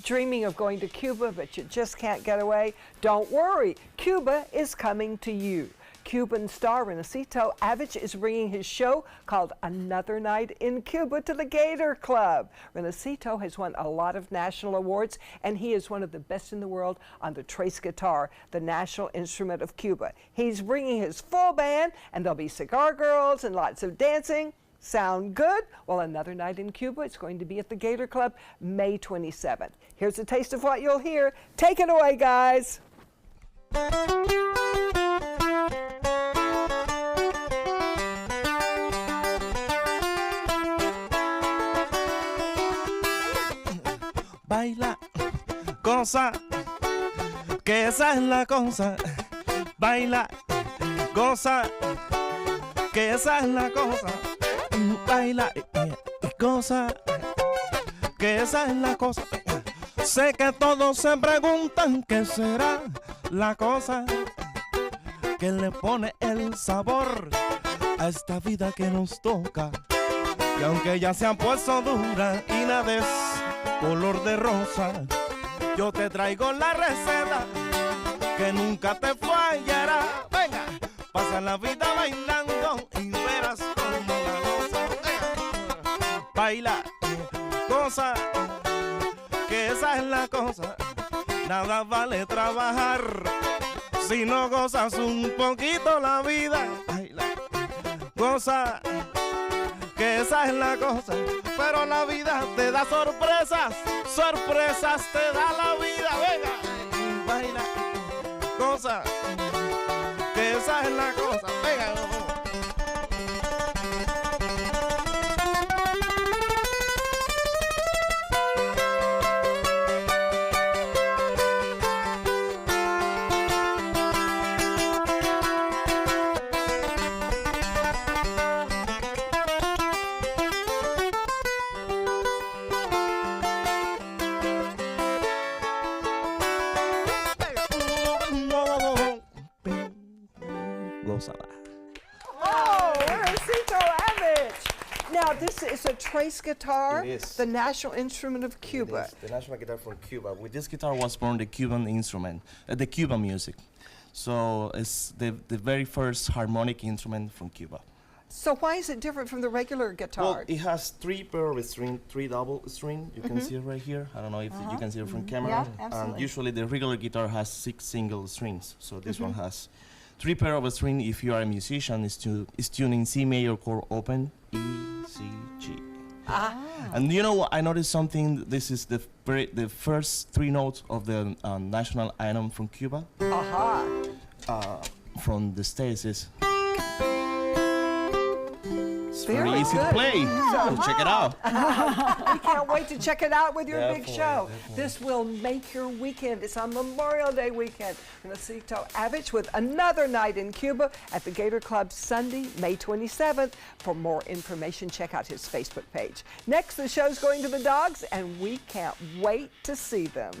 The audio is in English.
Dreaming of going to Cuba, but you just can't get away? Don't worry, Cuba is coming to you. Cuban star Renacito Avich is bringing his show called Another Night in Cuba to the Gator Club. Renacito has won a lot of national awards, and he is one of the best in the world on the tres guitar, the national instrument of Cuba. He's bringing his full band, and there'll be cigar girls and lots of dancing. Sound good? Well, Another Night in Cuba, it's going to be at the Gator Club May 27th. Here's a taste of what you'll hear. Take it away, guys. Baila, goza, que esa es la cosa. Baila, goza, que esa es la cosa. Baila y goza, que esa es la cosa. Sé que todos se preguntan qué será la cosa que le pone el sabor a esta vida que nos toca. Y aunque ya se han puesto dura y nada es color de rosa, yo te traigo la receta que nunca te fallará. Venga, pasa la vida bailando y verás cómo la goza. Venga. Baila, goza, que esa es la cosa. Nada vale trabajar si no gozas un poquito la vida. Baila, goza, que esa es la cosa. Pero la vida te da sorpresas, sorpresas te da la vida. Venga, baila, goza, que esa es la cosa. Venga. Oh, Renacito Avich. Now, this is a tres guitar, It is. the national instrument of Cuba. The national guitar from Cuba. With this guitar was born the Cuban instrument, the Cuban music. So it's the very first harmonic instrument from Cuba. So why is it different from the regular guitar? Well, it has three pair of string, three double string. You can see it right here. I don't know if you can see it from camera. Yeah, absolutely. And usually the regular guitar has 6 single strings. So this one has 3 pair of string. If you are a musician, is tuning C major chord open, E, C, G. And you know what? I noticed something. This is the first 3 notes of the national anthem from Cuba. From the States is. It's very easy to play. So check it out. We can't wait to check it out with your big Definitely, show. definitely. This will make your weekend. It's on Memorial Day weekend. Renacito Avich with Another Night in Cuba at the Gator Club Sunday, May 27th. For more information, check out his Facebook page. Next, the show's going to the dogs, and we can't wait to see them.